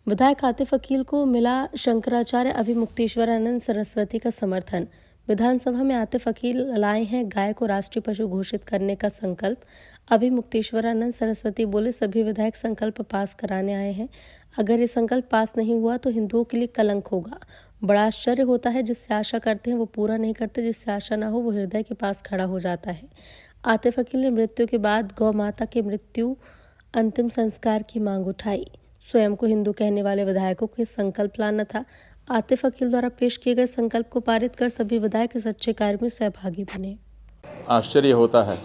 विधायक आतिफ अकील को मिला शंकराचार्य अभिमुक्तेश्वरानंद सरस्वती का समर्थन। विधानसभा में आतिफ अकील लाए हैं गाय को राष्ट्रीय पशु घोषित करने का संकल्प। अभिमुक्तेश्वरानंद सरस्वती बोले, सभी विधायक संकल्प पास कराने आए हैं। अगर ये संकल्प पास नहीं हुआ तो हिंदुओं के लिए कलंक होगा। बड़ा आश्चर्य होता है, जिससे आशा करते हैं वो पूरा नहीं करते, जिससे आशा ना हो वो हृदय के पास खड़ा हो जाता है। आतिफ अकील ने मृत्यु के बाद गौ माता के मृत्यु अंतिम संस्कार की मांग उठाई। स्वयं को हिंदू कहने वाले विधायकों को संकल्प लाना था। आतिफ अकील द्वारा पेश किए गए संकल्प को पारित कर सभी विधायक इस अच्छे कार्य में सहभागी बने। आश्चर्य होता है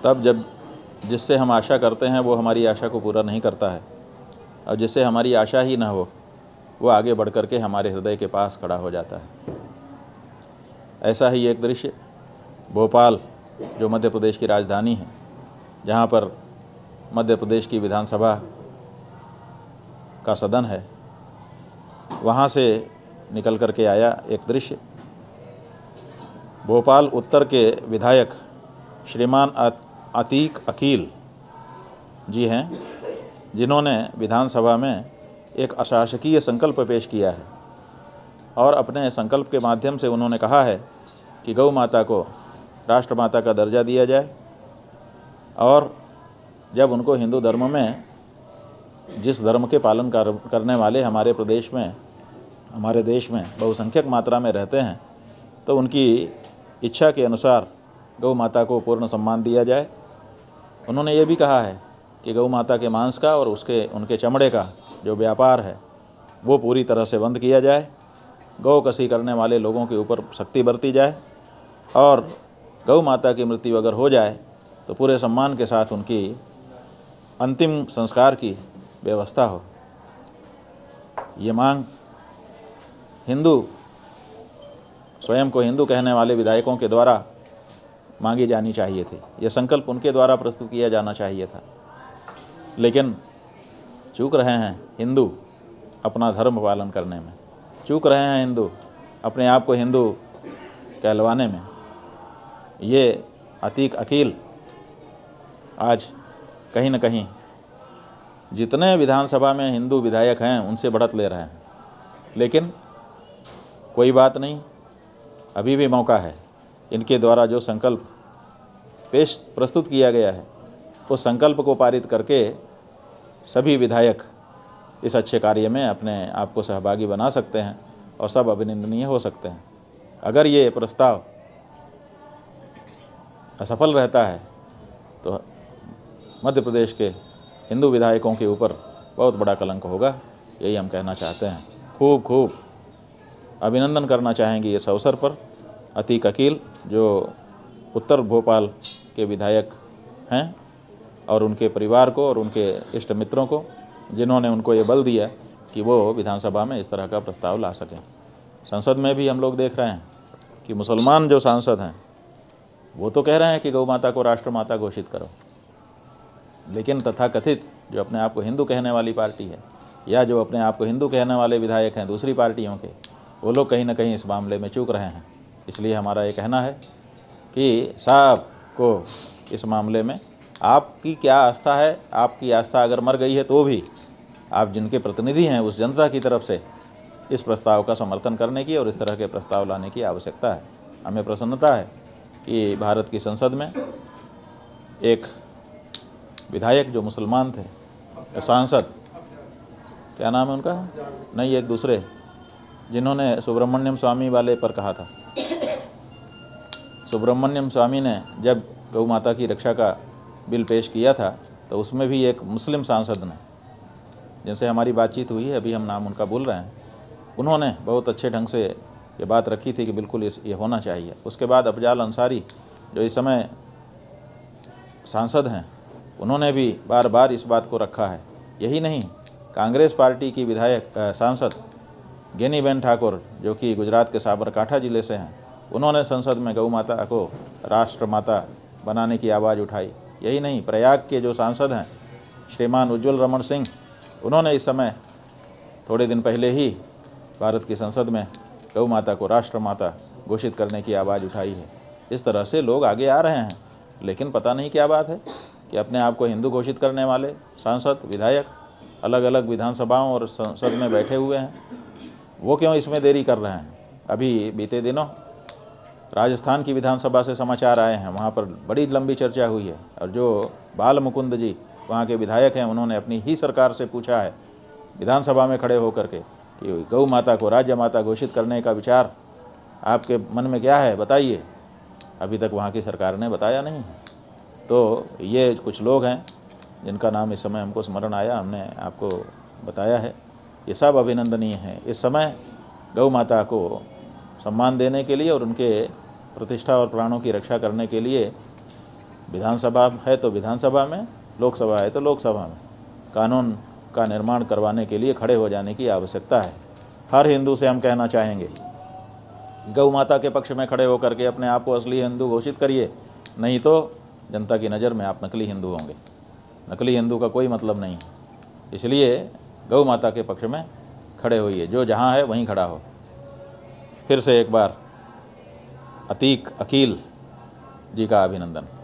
तब जब जिससे हम आशा करते हैं वो हमारी आशा को पूरा नहीं करता है, और जिससे हमारी आशा ही ना हो वो आगे बढ़ कर के हमारे हृदय के पास खड़ा हो जाता है। ऐसा ही एक दृश्य भोपाल, जो मध्य प्रदेश की राजधानी है, जहाँ पर मध्य प्रदेश की विधानसभा का सदन है, वहाँ से निकल कर के आया एक दृश्य। भोपाल उत्तर के विधायक श्रीमान अतीक अकील जी हैं, जिन्होंने विधानसभा में एक अशासकीय संकल्प पेश किया है और अपने संकल्प के माध्यम से उन्होंने कहा है कि गौ माता को राष्ट्रमाता का दर्जा दिया जाए, और जब उनको हिंदू धर्म में, जिस धर्म के पालन करने वाले हमारे प्रदेश में, हमारे देश में बहुसंख्यक मात्रा में रहते हैं, तो उनकी इच्छा के अनुसार गौ माता को पूर्ण सम्मान दिया जाए। उन्होंने ये भी कहा है कि गौ माता के मांस का और उनके चमड़े का जो व्यापार है वो पूरी तरह से बंद किया जाए, गौ कसी करने वाले लोगों के ऊपर सख्ती बरती जाए, और गौ माता की मृत्यु अगर हो जाए तो पूरे सम्मान के साथ उनकी अंतिम संस्कार की व्यवस्था हो। ये मांग हिंदू, स्वयं को हिंदू कहने वाले विधायकों के द्वारा मांगी जानी चाहिए थी। ये संकल्प उनके द्वारा प्रस्तुत किया जाना चाहिए था, लेकिन चूक रहे हैं हिंदू अपना धर्म पालन करने में, चूक रहे हैं हिंदू अपने आप को हिंदू कहलवाने में। ये अतीक अकील आज कहीं न कहीं जितने विधानसभा में हिंदू विधायक हैं उनसे बढ़त ले रहे हैं, लेकिन कोई बात नहीं, अभी भी मौका है। इनके द्वारा जो संकल्प प्रस्तुत किया गया है उस संकल्प को पारित करके सभी विधायक इस अच्छे कार्य में अपने आप को सहभागी बना सकते हैं और सब अभिनंदनीय हो सकते हैं। अगर ये प्रस्ताव असफल रहता है तो मध्य प्रदेश के हिंदू विधायकों के ऊपर बहुत बड़ा कलंक होगा, यही हम कहना चाहते हैं। खूब खूब अभिनंदन करना चाहेंगे इस अवसर पर अतीक अकील, जो उत्तर भोपाल के विधायक हैं, और उनके परिवार को और उनके इष्ट मित्रों को, जिन्होंने उनको ये बल दिया कि वो विधानसभा में इस तरह का प्रस्ताव ला सकें। संसद में भी हम लोग देख रहे हैं कि मुसलमान जो सांसद हैं वो तो कह रहे हैं कि गौ माता को राष्ट्रमाता घोषित करो, लेकिन तथाकथित जो अपने आप को हिंदू कहने वाली पार्टी है, या जो अपने आप को हिंदू कहने वाले विधायक हैं दूसरी पार्टियों के, वो लोग कहीं ना कहीं इस मामले में चूक रहे हैं। इसलिए हमारा ये कहना है कि साहब को इस मामले में आपकी क्या आस्था है, आपकी आस्था अगर मर गई है तो भी आप जिनके प्रतिनिधि हैं उस जनता की तरफ से इस प्रस्ताव का समर्थन करने की और इस तरह के प्रस्ताव लाने की आवश्यकता है। हमें प्रसन्नता है कि भारत की संसद में एक विधायक जो मुसलमान थे, सांसद, क्या नाम है उनका, नहीं एक दूसरे, जिन्होंने सुब्रमण्यम स्वामी वाले पर कहा था। सुब्रमण्यम स्वामी ने जब गौ माता की रक्षा का बिल पेश किया था तो उसमें भी एक मुस्लिम सांसद ने, जिनसे हमारी बातचीत हुई है, अभी हम नाम उनका भूल रहे हैं, उन्होंने बहुत अच्छे ढंग से ये बात रखी थी कि बिल्कुल ये होना चाहिए। उसके बाद अफजाल अंसारी, जो इस समय सांसद हैं, उन्होंने भी बार बार इस बात को रखा है। यही नहीं, कांग्रेस पार्टी की विधायक सांसद गेनीबेन ठाकुर, जो कि गुजरात के साबरकांठा ज़िले से हैं, उन्होंने संसद में गौ माता को राष्ट्रमाता बनाने की आवाज़ उठाई। यही नहीं, प्रयाग के जो सांसद हैं श्रीमान उज्ज्वल रमन सिंह, उन्होंने इस समय थोड़े दिन पहले ही भारत की संसद में गौ माता को राष्ट्रमाता घोषित करने की आवाज़ उठाई है। इस तरह से लोग आगे आ रहे हैं, लेकिन पता नहीं क्या बात है कि अपने आप को हिंदू घोषित करने वाले सांसद, विधायक अलग अलग विधानसभाओं और संसद में बैठे हुए हैं, वो क्यों इसमें देरी कर रहे हैं। अभी बीते दिनों राजस्थान की विधानसभा से समाचार आए हैं, वहाँ पर बड़ी लंबी चर्चा हुई है और जो बाल मुकुंद जी वहाँ के विधायक हैं, उन्होंने अपनी ही सरकार से पूछा है विधानसभा में खड़े होकर के कि गौ माता को राज्य माता घोषित करने का विचार आपके मन में क्या है, बताइए। अभी तक वहाँ की सरकार ने बताया नहीं है। तो ये कुछ लोग हैं जिनका नाम इस समय हमको स्मरण आया, हमने आपको बताया है। ये सब अभिनंदनीय हैं। इस समय गौ माता को सम्मान देने के लिए और उनके प्रतिष्ठा और प्राणों की रक्षा करने के लिए विधानसभा है तो विधानसभा में, लोकसभा है तो लोकसभा में कानून का निर्माण करवाने के लिए खड़े हो जाने की आवश्यकता है। हर हिंदू से हम कहना चाहेंगे, गौ माता के पक्ष में खड़े होकर के अपने आप को असली हिंदू घोषित करिए, नहीं तो जनता की नज़र में आप नकली हिंदू होंगे। नकली हिंदू का कोई मतलब नहीं है। इसलिए गौ माता के पक्ष में खड़े होइए, जो जहाँ है वहीं खड़ा हो। फिर से एक बार अतीक अकील जी का अभिनंदन।